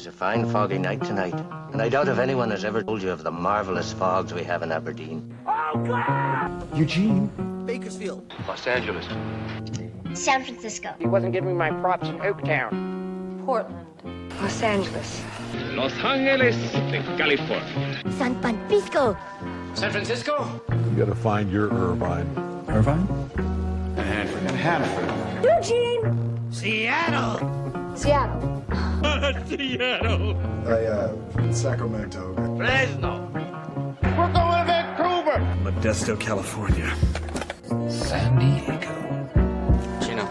It's a fine foggy night tonight, and I doubt if anyone has ever told you of the marvelous fogs we have in Aberdeen. Eugene. Bakersfield. Los Angeles. San Francisco. He wasn't giving me my props in Oaktown. Portland. Los Angeles. Los Angeles de California. San Francisco. San Francisco. You gotta find your Irvine. Irvine? And Hanford. Eugene. Seattle. Seattle. Seattle. Sacramento. Fresno. We're going to Vancouver. Modesto, California. San Diego. Gina.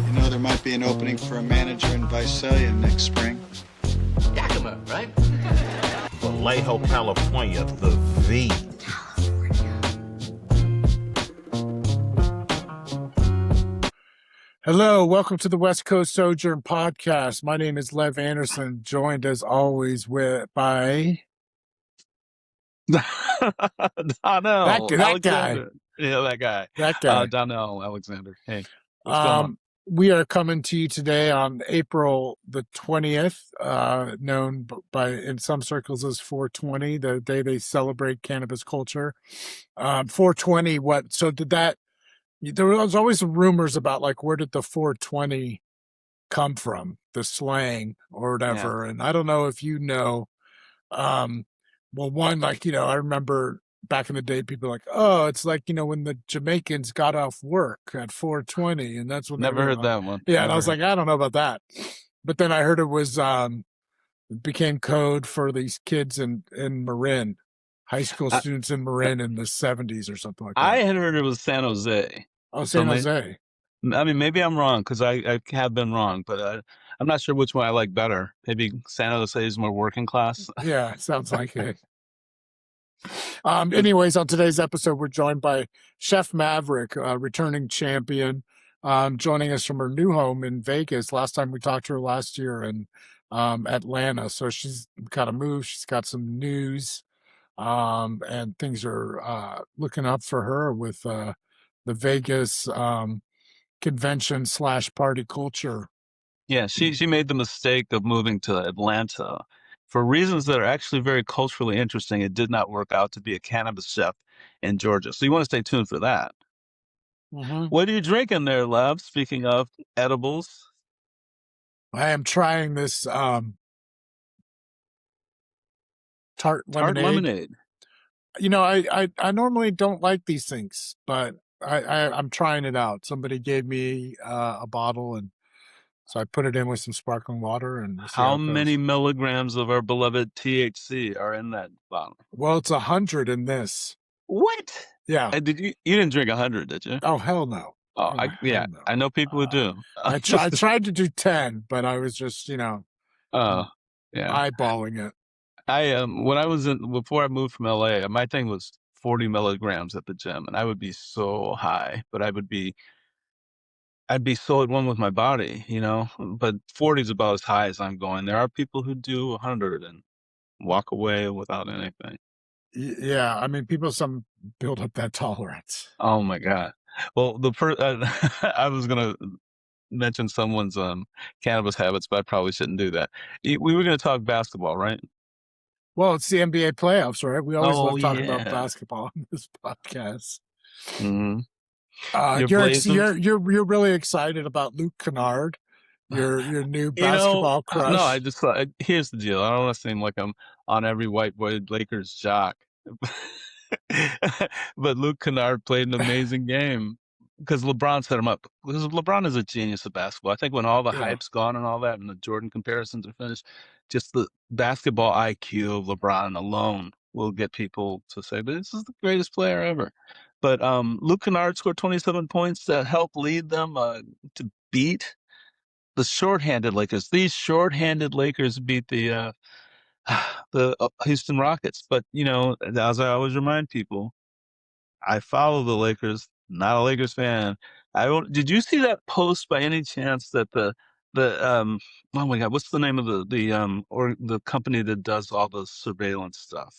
You know, there might be an opening for a manager in Visalia next spring. Yakima, right? Vallejo, California, the V. Hello, welcome to the West Coast Sojourn podcast. My name is Lev Anderson, joined as always by Donnell. that guy. Yeah, that guy. That guy. Donnell Alexander. Hey, what's going on? We are coming to you today on April the 20th, known by in some circles as 420, the day they celebrate cannabis culture. 420, what? So did that? There was always rumors about like where did the 420 come from, the slang or whatever. Yeah. And I don't know if you know. Well, one, like, I remember back in the day, people were like, oh, it's like, when the Jamaicans got off work at 420. And that's what Never heard that one. Yeah. And I was like, I don't know about that. But then I heard it was, it became code for these kids in Marin, high school students in Marin in the 70s or something like that. I had heard it was San Jose. Oh, San Jose. I mean, maybe I'm wrong because I have been wrong, but I'm not sure which one I like better. Maybe San Jose is more working class. Yeah, sounds like it. Anyways, on today's episode, we're joined by Chef Maverick, returning champion, joining us from her new home in Vegas. Last time we talked to her last year in Atlanta. So she's kind of moved. She's got some news, and things are looking up for her with the Vegas convention / party culture. Yeah, she made the mistake of moving to Atlanta for reasons that are actually very culturally interesting. It did not work out to be a cannabis chef in Georgia. So you want to stay tuned for that. Mm-hmm. What are you drinking there, Lev? Speaking of edibles. I am trying this tart lemonade. I normally don't like these things, but I'm trying it out. Somebody gave me a bottle, and so I put it in with some sparkling water. And how many milligrams of our beloved THC are in that bottle? Well, it's 100 in this. What? Yeah. And you didn't drink 100, did you? Oh, hell no. Oh, no. I know people who do. I tried to do 10, but I was just, eyeballing it. Before I moved from LA, my thing was 40 milligrams at the gym, and I would be so high, but I'd be so at one with my body, but 40 is about as high as I'm going. There are people who do 100 and walk away without anything. Yeah. I mean, some build up that tolerance. Oh my God. Well, I was going to mention someone's cannabis habits, but I probably shouldn't do that. We were going to talk basketball, right? Well, it's the NBA playoffs, right? We always love talking about basketball on this podcast. Mm-hmm. You're really excited about Luke Kennard, your new basketball crush. No, I just thought, here's the deal. I don't want to seem like I'm on every white boy Lakers jock, but Luke Kennard played an amazing game because LeBron set him up. Because LeBron is a genius of basketball. I think when all the hype's gone and all that, and the Jordan comparisons are finished, just the basketball IQ of LeBron alone will get people to say, this is the greatest player ever. But Luke Kennard scored 27 points to help lead them to beat the shorthanded Lakers. These shorthanded Lakers beat the Houston Rockets. But, as I always remind people, I follow the Lakers, not a Lakers fan. Did you see that post by any chance that the oh my God, what's the name of the company that does all the surveillance stuff?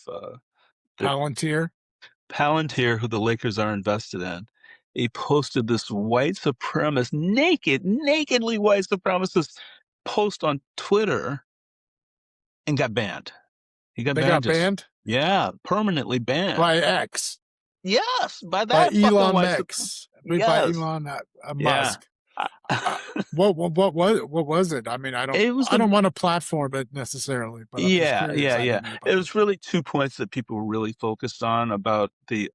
Palantir, who the Lakers are invested in. He posted this white supremacist, nakedly white supremacist post on Twitter and got banned. He got They banned. got banned? Yeah, permanently banned. By X. Yes, by By that fucking Elon white X. By Yes. Elon Yeah. Musk. What was it? I mean, I don't want to platform it necessarily, but I'm just curious. It was really 2 points that people were really focused on about the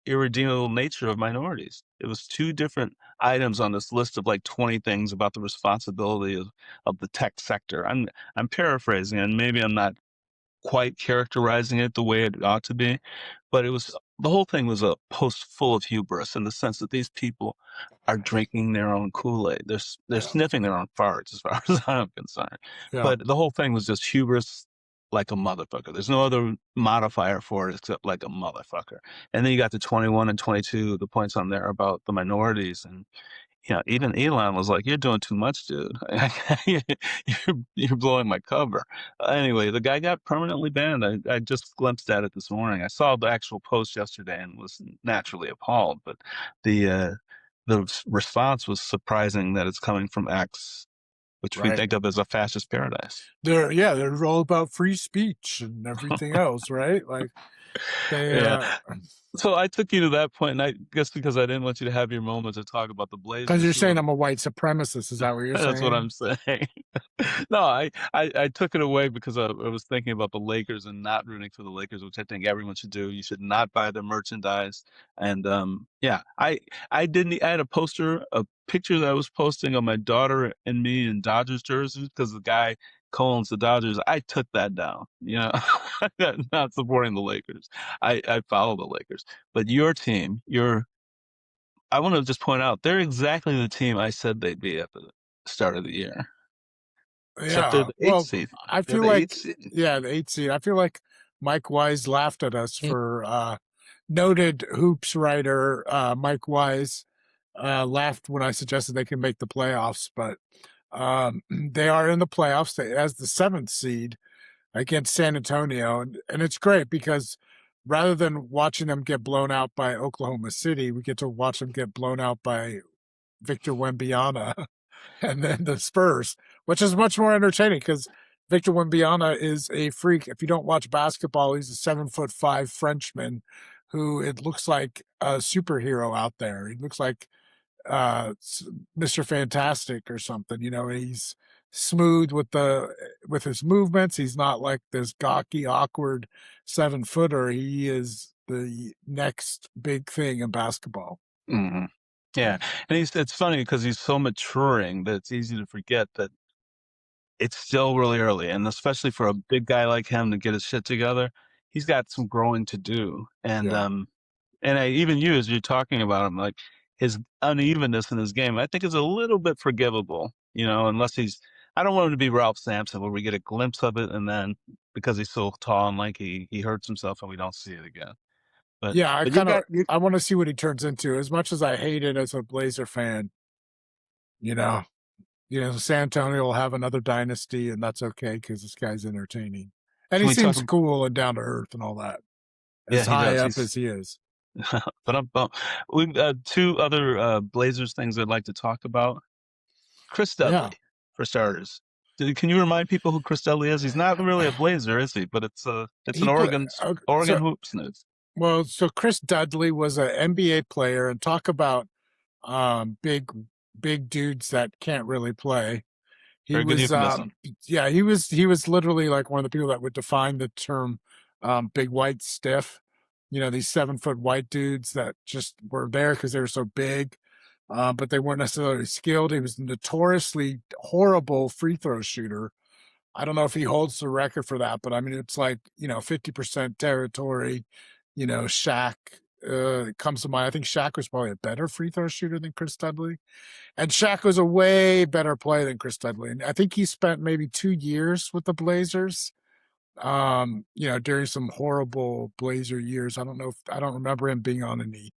irredeemable nature of minorities. It was 2 different items on this list of like 20 things about the responsibility of the tech sector. I'm paraphrasing, and maybe I'm not quite characterizing it the way it ought to be, but the whole thing was a post full of hubris in the sense that these people are drinking their own Kool-Aid. They're sniffing their own farts as far as I'm concerned. Yeah. But the whole thing was just hubris like a motherfucker. There's no other modifier for it except like a motherfucker. And then you got the 21 and 22, the points on there about the minorities, and even Elon was like, "You're doing too much, dude. You're blowing my cover." Anyway, the guy got permanently banned. I just glimpsed at it this morning. I saw the actual post yesterday and was naturally appalled. But the response was surprising that it's coming from X, which we think of as a fascist paradise. They're all about free speech and everything else, right? Like So I took you to that point, and I guess because I didn't want you to have your moment to talk about the Blazers. Because you're saying I'm a white supremacist. Is that what you're saying? That's what I'm saying. No, I took it away because I was thinking about the Lakers and not rooting for the Lakers, which I think everyone should do. You should not buy their merchandise. And I had a picture that I was posting of my daughter and me in Dodgers jerseys because the guy owns the Dodgers. I took that down. Not supporting the Lakers. I follow the Lakers, but your team, I want to just point out they're exactly the team I said they'd be at the start of the year. Except they're the 8th seed. I feel like the 8th seed. I feel like Mike Wise laughed at us for noted hoops writer Mike Wise laughed when I suggested they can make the playoffs, but they are in the playoffs as the 7th seed against San Antonio, and it's great because rather than watching them get blown out by Oklahoma City, we get to watch them get blown out by Victor Wembanyama and then the Spurs, which is much more entertaining because Victor Wembanyama is a freak. If you don't watch basketball, he's a 7'5" Frenchman who it looks like a superhero out there. He looks like Mr. Fantastic or something. He's smooth with his movements. He's not like this gawky, awkward 7-footer. He is the next big thing in basketball. Mm-hmm. Yeah, and it's funny because he's so maturing that it's easy to forget that it's still really early, and especially for a big guy like him to get his shit together, he's got some growing to do. And and I even you as you're talking about him, like his unevenness in his game, I think is a little bit forgivable, unless I don't want him to be Ralph Sampson where we get a glimpse of it and then because he's so tall and lanky, he hurts himself and we don't see it again. But I want to see what he turns into. As much as I hate it as a Blazer fan, San Antonio will have another dynasty, and that's okay because this guy's entertaining, and he seems cool and down to earth and all that. As high up as he is. But we've 2 other Blazers things I'd like to talk about. Chris Dudley, for starters. Can you remind people who Chris Dudley is? He's not really a Blazer, is he? But it's an Oregon hoops news. Well, so Chris Dudley was an NBA player, and talk about big dudes that can't really play. He was literally like one of the people that would define the term big white stiff. These 7-foot white dudes that just were there because they were so big, but they weren't necessarily skilled. He was a notoriously horrible free throw shooter. I don't know if he holds the record for that, but I mean, it's like, 50% territory. Shaq comes to mind. I think Shaq was probably a better free throw shooter than Chris Dudley. And Shaq was a way better player than Chris Dudley. And I think he spent maybe 2 years with the Blazers, during some horrible Blazer years. I don't remember him being on any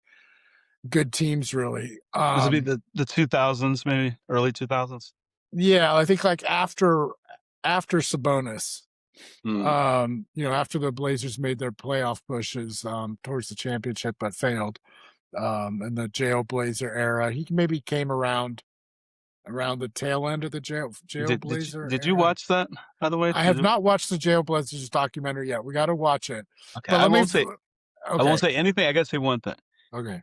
good teams really. This would be the 2000s, maybe early 2000s. Yeah, I think like after Sabonis. After the Blazers made their playoff pushes towards the championship but failed in the Jail Blazer era, he maybe came around around the tail end of the Jailblazer Did you era. watch that, by the way? I have not watched the Jailblazers documentary yet. We got to watch it. Okay, But I let me. won't say. I won't say anything. I gotta say one thing. Okay.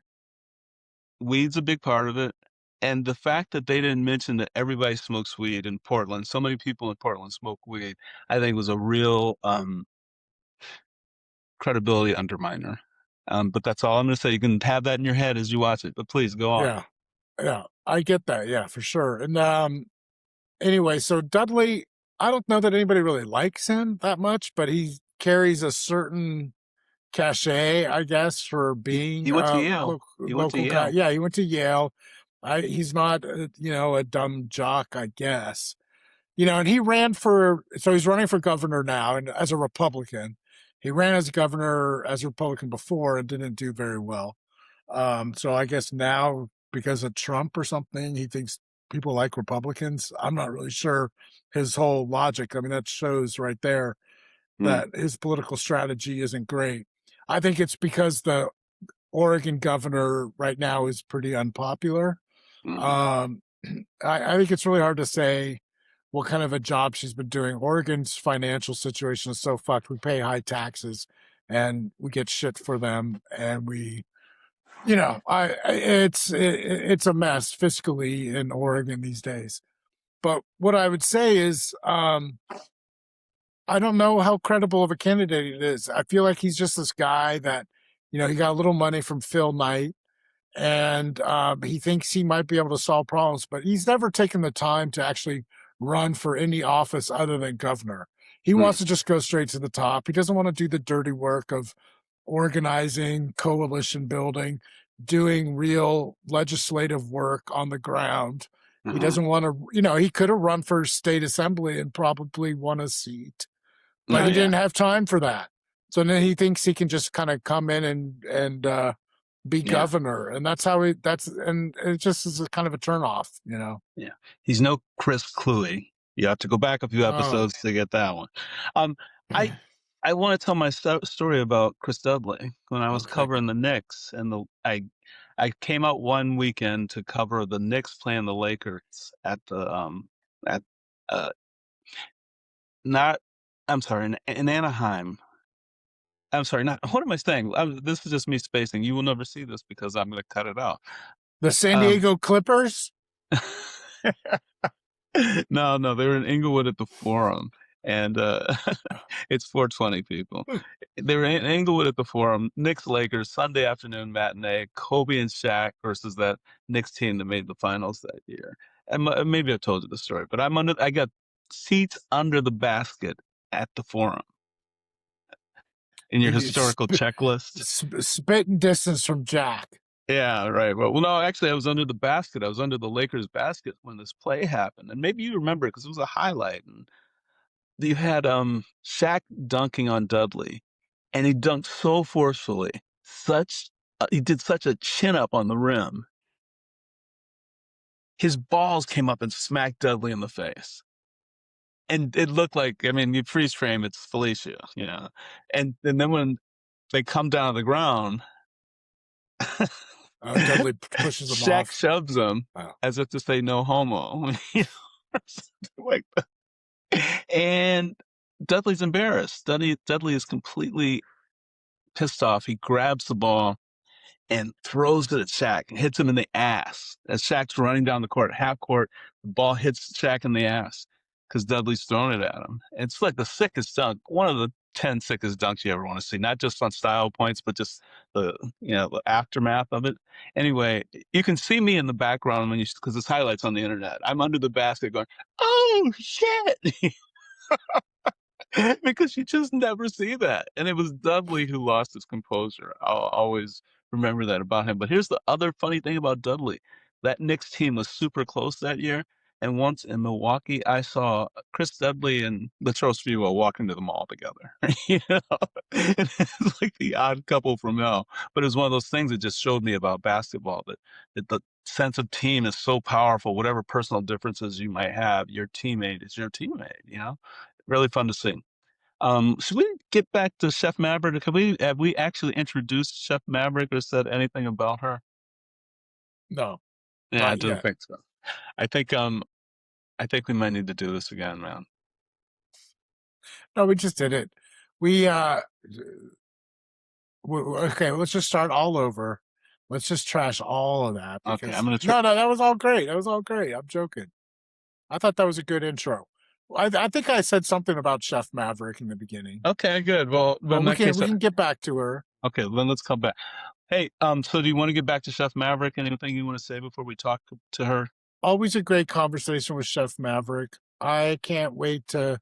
Weed's a big part of it, and the fact that they didn't mention that everybody smokes weed in Portland, so many people in Portland smoke weed, I think was a real credibility underminer. But that's all I'm gonna say. You can have that in your head as you watch it, but please go on. Yeah, I get that. Yeah, for sure. And anyway, so Dudley, I don't know that anybody really likes him that much, but he carries a certain cachet, I guess, for being He went to Yale. Local guy. Yeah, he went to Yale. He's not, a dumb jock, I guess. And he ran so he's running for governor now, and as a Republican. He ran as governor as a Republican before and didn't do very well. So I guess now, because of Trump or something, he thinks people like Republicans. I'm not really sure his whole logic. I mean, that shows right there that his political strategy isn't great. I think it's because the Oregon governor right now is pretty unpopular. I think it's really hard to say what kind of a job she's been doing. Oregon's financial situation is so fucked. We pay high taxes and we get shit for them, and it's a mess fiscally in Oregon these days. But what I would say is, I don't know how credible of a candidate it is. I feel like he's just this guy that, he got a little money from Phil Knight, and he thinks he might be able to solve problems, but he's never taken the time to actually run for any office other than governor. He wants to just go straight to the top. He doesn't want to do the dirty work of organizing, coalition building, doing real legislative work on the ground. He doesn't want to, he could have run for state assembly and probably won a seat, but he didn't have time for that. So then he thinks he can just kind of come in and be governor. And that's how and it just is a kind of a turnoff, Yeah. He's no Chris Cluey. You have to go back a few episodes to get that one. I want to tell my story about Chris Dudley when I was covering the Knicks, and I came out one weekend to cover the Knicks playing the Lakers at the in Anaheim. I'm sorry, what am I saying? This is just me spacing. You will never see this because I'm going to cut it out. The San Diego Clippers? No, they were in Inglewood at the Forum, and it's 420 people. They were in Inglewood at the Forum. Knicks Lakers Sunday afternoon matinee. Kobe and Shaq versus that Knicks team that made the finals that year. And maybe I've told you the story, but I got seats under the basket at the Forum. In your historical checklist, spitting distance from Jack. Yeah, right. Well, no, actually, I was under the basket. I was under the Lakers basket when this play happened, and maybe you remember because it was a highlight. And you had Shaq dunking on Dudley, and he dunked so forcefully, he did such a chin up on the rim. His balls came up and smacked Dudley in the face. And it looked like, you freeze frame, it's Felicia, And then when they come down to the ground, Dudley pushes him Shaq off. shoves him as if to say no homo. Like that. And Dudley's embarrassed. Dudley is completely pissed off. He grabs the ball and throws it at Shaq and hits him in the ass. As Shaq's running down the court, half court, the ball hits Shaq in the ass because Dudley's throwing it at him. It's like the sickest dunk, one of the 10 sickest dunks you ever want to see, not just on style points, but just the aftermath of it. Anyway, you can see me in the background because this highlights on the internet. I'm under the basket going, oh shit. Because you just never see that. And it was Dudley who lost his composure. I'll always remember that about him. But here's the other funny thing about Dudley. That Knicks team was super close that year. And once in Milwaukee, I saw Chris Dudley and Latrobe Sprewell walking to the mall together. It's like the odd couple from hell. But it was one of those things that just showed me about basketball, that the sense of team is so powerful. Whatever personal differences you might have, your teammate is your teammate, Really fun to see. Should we get back to Chef Maverick? Have we actually introduced Chef Maverick or said anything about her? No. Yeah, I didn't think so. I think we might need to do this again, man. No, we just did it. We okay, let's just start all over. Let's just trash all of that because Okay, I'm gonna try. no, that was all great. That was all great. I'm joking. I thought that was a good intro. I think I said something about Chef Maverick in the beginning. Okay, good. Well, But we can get back to her. Okay, then let's come back. Hey, so do you want to get back to Chef Maverick? Anything you want to say before we talk to her? Always a great conversation with Chef Maverick. I can't wait to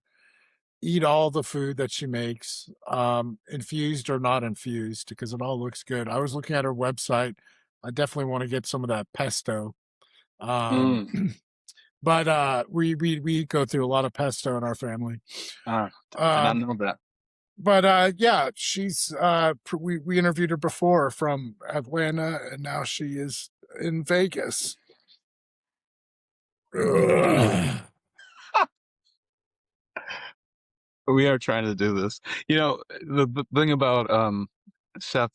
eat all the food that she makes, infused or not infused, because it all looks good. I was looking at her website. I definitely want to get some of that pesto. But we go through a lot of pesto in our family. I did not know that. But yeah, she's we interviewed her before from Atlanta, and now she is in Vegas. We are trying to do this. You know, the thing about Chef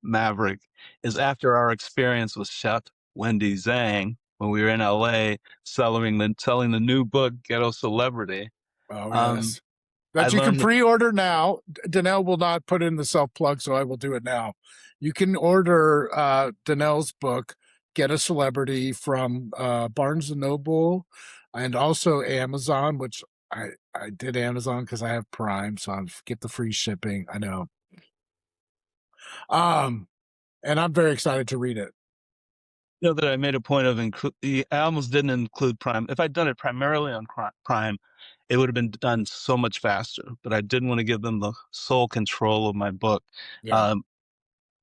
Maverick is after our experience with Chef Wendy Zhang when we were in LA selling the new book Ghetto Celebrity. Oh yes. That you can pre-order now. Danelle will not put in the self-plug, so I will do it now. You can order Danelle's book, Get a Celebrity, from Barnes & Noble and also Amazon, which I did Amazon because I have Prime, so I'll get the free shipping. I know. And I'm very excited to read it. You know that I made a point of I almost didn't include Prime. If I'd done it primarily on Prime, it would have been done so much faster, but I didn't want to give them the sole control of my book. Yeah.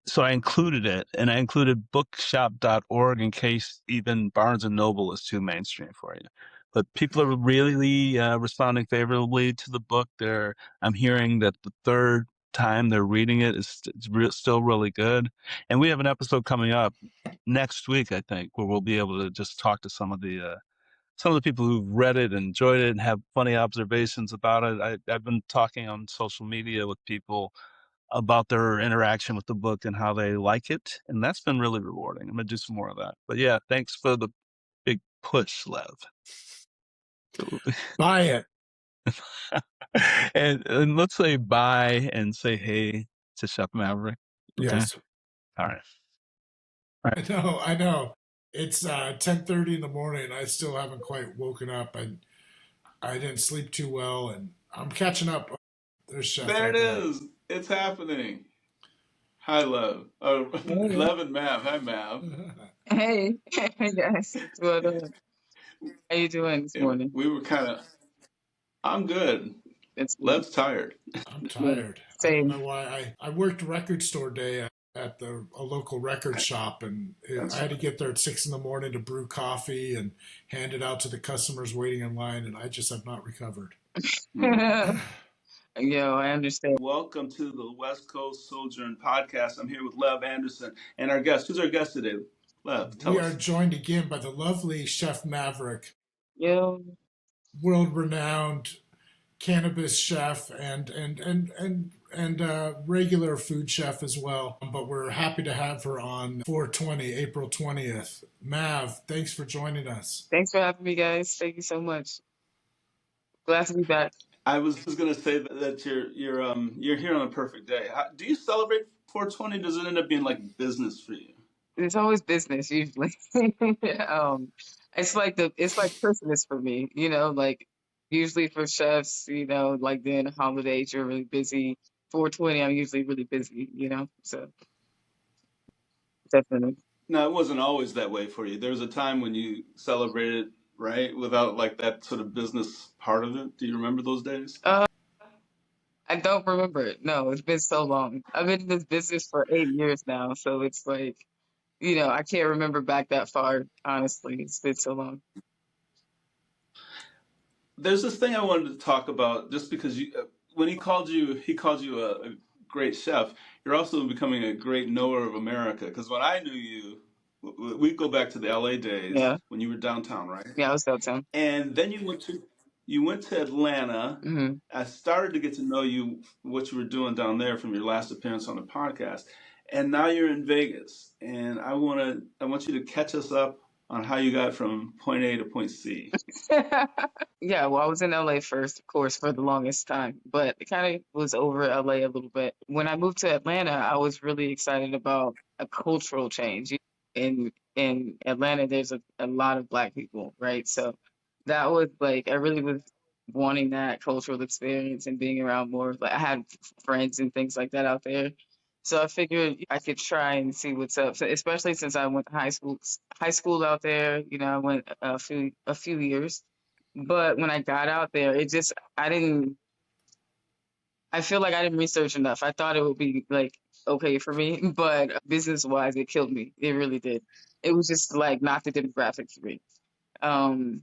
So I included it, and I included bookshop.org in case even Barnes & Noble is too mainstream for you. But people are really responding favorably to the book. I'm hearing that the third time they're reading it is still really good. And we have an episode coming up next week, I think, where we'll be able to just talk to some of the people who've read it, enjoyed it, and have funny observations about it. I've been talking on social media with people about their interaction with the book and how they like it, and that's been really rewarding. I'm gonna do some more of that. But yeah, thanks for the big push, Lev. Buy it. and let's say bye and say hey to Chef Maverick. Okay? Yes. All right. I know. It's 10:30 in the morning. I still haven't quite woken up. I didn't sleep too well, and I'm catching up. There's Chef. There it is. It's happening. Hi, Lev. Lev and Mav. Hi, Mav. Hey, guys. What how you doing this morning? We were I'm good. Lev's tired. I'm tired. Same. I don't know why. I worked record store day at a local record shop, and I had to get there at 6 a.m. to brew coffee and hand it out to the customers waiting in line, and I just have not recovered. Yo, I understand. Welcome to the West Coast Sojourn podcast. I'm here with Lev Anderson and our guest. Who's our guest today? Lev, tell us. We are joined again by the lovely Chef Maverick. Yo. World-renowned cannabis chef and regular food chef as well. But we're happy to have her on 4/20, April 20th. Mav, thanks for joining us. Thanks for having me, guys. Thank you so much. Glad to be back. I was going to say that you're here on a perfect day. Do you celebrate 4/20? Does it end up being like business for you? It's always business usually. It's like Christmas for me, like usually for chefs, like during the holidays you're really busy. 4/20 I'm usually really busy, so definitely. No, it wasn't always that way for you. There was a time when you celebrated, right, without like that sort of business part of it. Do you remember those days? I don't remember it. No, it's been so long. I've been in this business for 8 years now, so it's like, I can't remember back that far, honestly. It's been so long. There's this thing I wanted to talk about, just because when he called you a great chef. You're also becoming a great knower of America. Because when I knew you, we go back to the LA days when you were downtown, right? Yeah, I was downtown. And then you went to Atlanta. Mm-hmm. I started to get to know you, what you were doing down there from your last appearance on the podcast. And now you're in Vegas. And I want you to catch us up on how you got from point A to point C. Yeah, well, I was in LA first, of course, for the longest time, but it kind of was over LA a little bit. When I moved to Atlanta, I was really excited about a cultural change. In Atlanta, there's a lot of Black people, right? So that was like I really was wanting that cultural experience and being around more. Like I had friends and things like that out there. So I figured I could try and see what's up. So especially since I went to high school out there, I went a few years. But when I got out there, I feel like I didn't research enough. I thought it would be like okay for me, but business wise, it killed me. It really did. It was just like not the demographic for me. Um,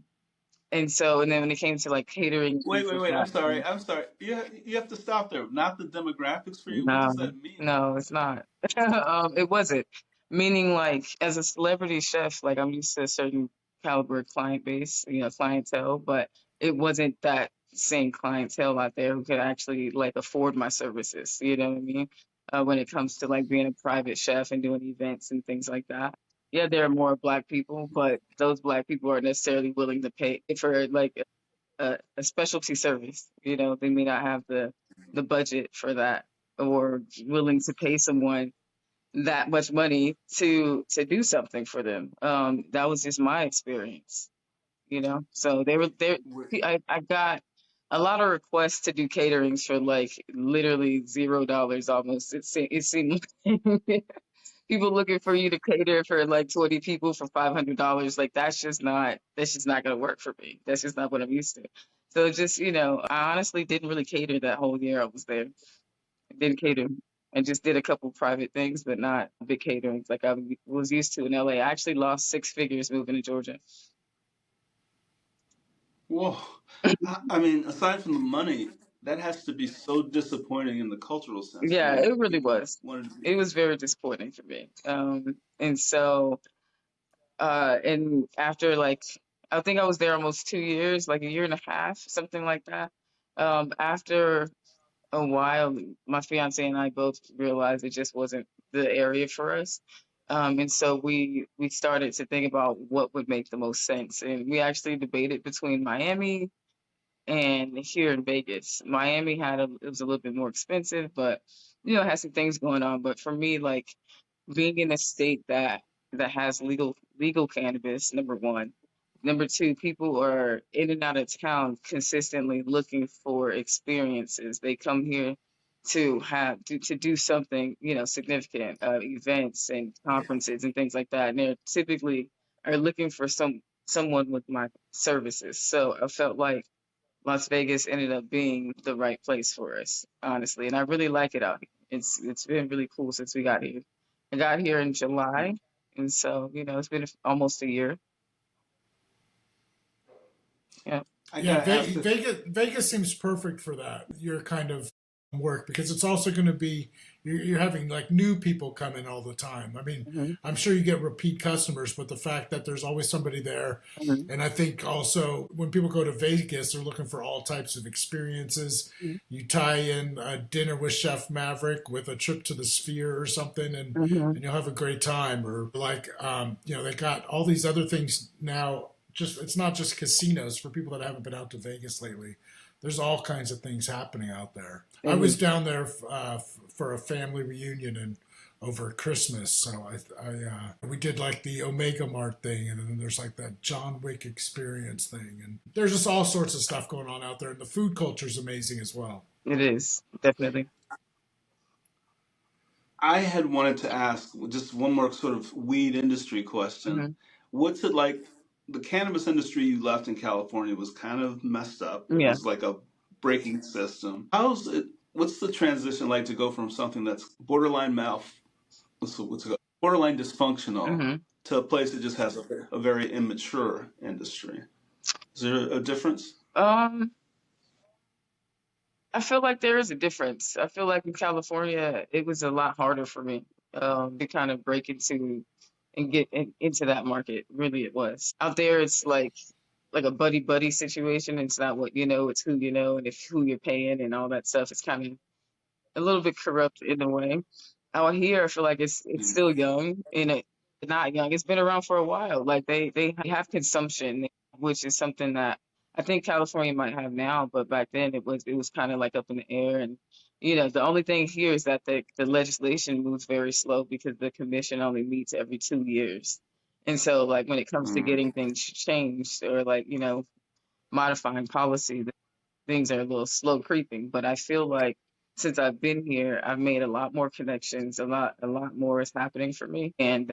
and then when it came to like catering, Wait, things wait, like wait. I'm that, sorry. I'm sorry. You have to stop there. Not the demographics for you. What no, does that mean? no, it's not. It wasn't. Meaning, like, as a celebrity chef, like, I'm used to a certain caliber client base, clientele, but it wasn't that same clientele out there who could actually, like, afford my services. You know what I mean? When it comes to, like, being a private chef and doing events and things like that. Yeah, there are more Black people, but those Black people aren't necessarily willing to pay for, like, a specialty service. They may not have the budget for that or willing to pay someone that much money to do something for them. That was just my experience. So they were there. I got a lot of requests to do caterings for like literally $0 almost. It seemed people looking for you to cater for like 20 people for $500. Like that's just not gonna work for me. That's just not what I'm used to. So just, I honestly didn't really cater that whole year I was there. I didn't cater. I just did a couple private things, but not big caterings like I was used to in LA. I actually lost six figures moving to Georgia. Whoa. I mean, aside from the money, that has to be so disappointing in the cultural sense to Yeah, know it that really people was. wanted to be It there. was very disappointing for me. And so and after like I think I was there almost 2 years, like a year and a half, something like that. After a while, my fiance and I both realized it just wasn't the area for us. And so we started to think about what would make the most sense. And we actually debated between Miami and here in Vegas. Miami it was a little bit more expensive, but it had some things going on. But for me, like being in a state that has legal cannabis, number one. Number two, people are in and out of town consistently looking for experiences. They come here to do something, significant, events and conferences and things like that. And they're typically are looking for someone with my services. So I felt like Las Vegas ended up being the right place for us, honestly. And I really like it out here. It's been really cool since we got here. I got here in July, and so it's been almost a year. Yeah. I Yeah, gotta ask this. Vegas seems perfect for that. Your kind of work because it's also going to be you're having like new people come in all the time. I mean, Hmm. I'm sure you get repeat customers, but the fact that there's always somebody there, Hmm. and I think also when people go to Vegas, they're looking for all types of experiences. You tie in a dinner with Chef Maverick with a trip to the Sphere or something, and Hmm. you'll have a great time. Or like, they got all these other things now. Just it's not just casinos for people that haven't been out to Vegas lately. There's all kinds of things happening out there. I It was is. down there for a family reunion and over Christmas, so we did like the Omega Mart thing, and then there's like that John Wick experience thing, and there's just all sorts of stuff going on out there, and the food culture is amazing as well. It is definitely. I had wanted to ask just one more sort of weed industry question. Hmm. What's it like? The cannabis industry you left in California was kind of messed up. It Yeah. was like a breaking system. How's it? What's the transition like to go from something that's borderline what's it called? Borderline dysfunctional Hmm. to a place that just has a very immature industry? Is there a difference? Um, I feel like there is a difference. I feel like in California, it was a lot harder for me to kind of break into and get into that market. Really, it was. Out there, it's like a buddy buddy situation. It's not what you know, it's who you know, and if who you're paying and all that stuff. It's kind of a little bit corrupt in a way. Out here, I feel like it's Yeah. still young in it. not young. It's been around for a while. Like they have consumption, which is something that I think California might have now, but back then it was kind of like up in the air. And the only thing here is that the legislation moves very slow because the commission only meets every 2 years. And so like when it comes to getting things changed or like, modifying policy, things are a little slow creeping. But I feel like since I've been here, I've made a lot more connections, a lot more is happening for me. And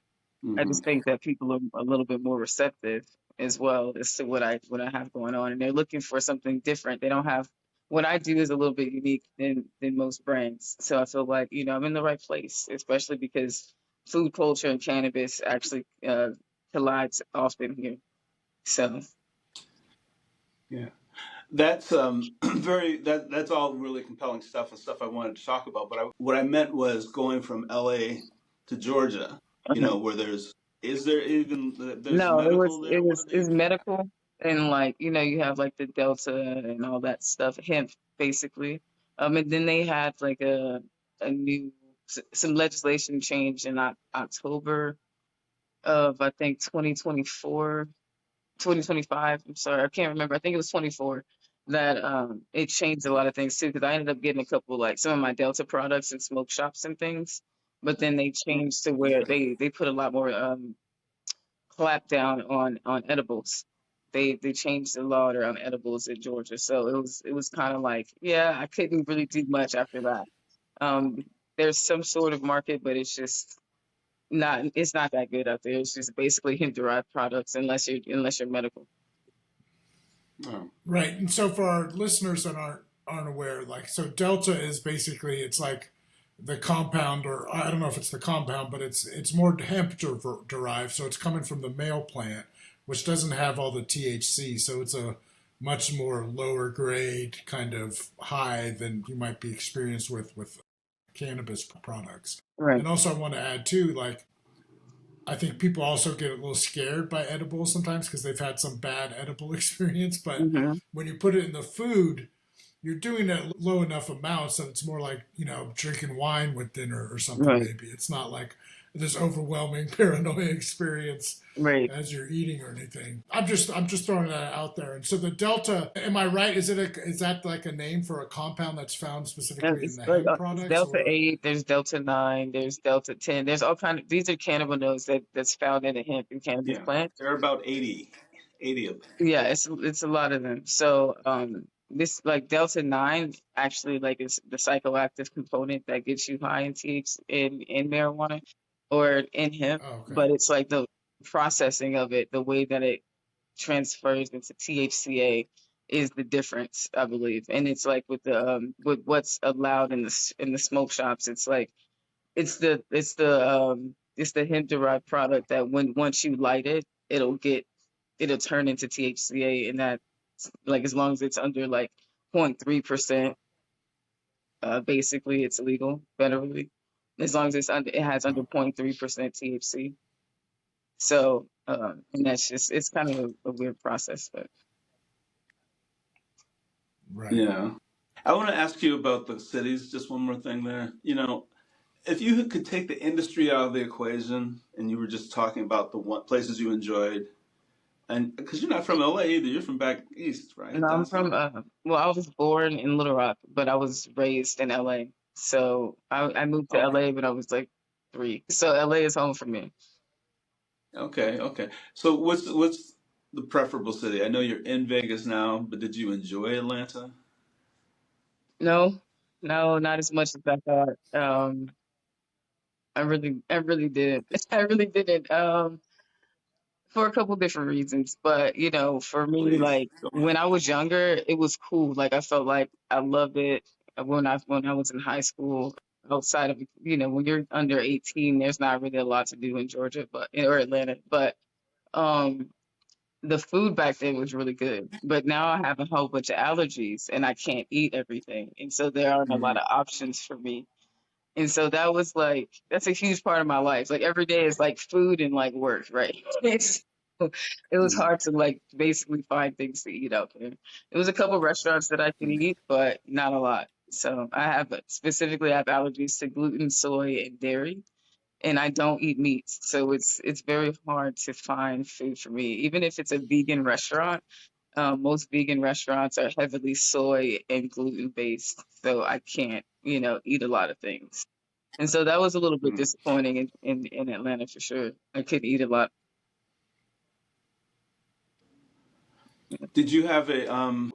I just think that people are a little bit more receptive as well as to what I have going on, and they're looking for something different. They don't have what I do is a little bit unique than most brands. So I feel like I'm in the right place, especially because food culture and cannabis actually collides often here. So Yeah. That's that's all really compelling stuff and stuff I wanted to talk about. But what I meant was going from LA to Georgia, where is there even there's no, medical there? What do it's they do? medical and like you have like the Delta and all that stuff, hemp basically. And then they had like a new some legislation change in October of I think 2024, 2025. I'm sorry, I can't remember. I think it was 24 that it changed a lot of things too because I ended up getting a couple like some of my Delta products in smoke shops and things. But then they changed to where they put a lot more clap down on edibles. They changed the law around edibles in Georgia, so it was kind of like I couldn't really do much after that. Um, there's some sort of market, but it's not that good out there. It's just basically hemp derived products unless you're medical. Oh. Right. And so for our listeners that aren't aware, like so Delta is basically it's like the compound, or I don't know if it's the compound, but it's more hemp derived, so it's coming from the male plant, which doesn't have all the THC, so it's a much more lower grade kind of high than you might be experienced with cannabis products. Right. And also I want to add too, like I think people also get a little scared by edibles sometimes because they've had some bad edible experience. But Hmm. when you put it in the food, you're doing it at low enough amounts that it's more like, drinking wine with dinner or something, Right. maybe. It's not like this overwhelming paranoia experience Right. as you're eating or anything. I'm just throwing that out there. And so the Delta, am I right? Is that like a name for a compound that's found And specifically in it's the like hemp it's products Delta or 8, there's Delta 9, there's Delta 10. There's all kind of these are cannabinoids that's found in the hemp and cannabis Yeah, plant. there are about 80 of them. Yeah, it's a lot of them. So this like Delta 9 actually like is the psychoactive component that gets you high in THC in marijuana or in hemp, oh, okay. but it's like the processing of it, the way that it transfers into THCA is the difference, I believe. And it's like with what's allowed in the smoke shops, it's like it's the hemp derived product that when once you light it, it'll turn into THCA, and that like as long as it's under like 0.3%, basically it's legal federally. As long as it has under 0.3% THC. So and that's just it's kind of a weird process, but Right. Yeah. I want to ask you about the cities. Just one more thing there. If you could take the industry out of the equation and you were just talking about the places you enjoyed, and because you're not from LA either, you're from back east, right? no, I'm Down from south. well, I was born in Little Rock, but I was raised in LA. So I moved to Okay. LA when I was like 3. So LA is home for me. Okay. Okay. So what's the preferable city? I know you're in Vegas now, but did you enjoy Atlanta? No, no, not as much as I thought. I really didn't. I really didn't. For a couple different reasons, but for me, Please. like when I was younger, it was cool. Like I felt like I loved it when I was in high school. Outside of when you're under 18, there's not really a lot to do in Georgia, or Atlanta. But um, the food back then was really good. But now I have a whole bunch of allergies and I can't eat everything, and so there aren't a lot Mhm. of options for me. And so that's a huge part of my life. Like every day is like food and like work, right? It's it was hard to like basically find things to eat out there. It was a couple restaurants that I could eat, but not a lot. So I have allergies to gluten, soy, and dairy. and I don't eat meats, so it's very hard to find food for me. Even if it's a vegan restaurant, most vegan restaurants are heavily soy and gluten based, so I can't, eat a lot of things. And so that was a little bit disappointing in Atlanta for sure. I couldn't eat a lot. Did you have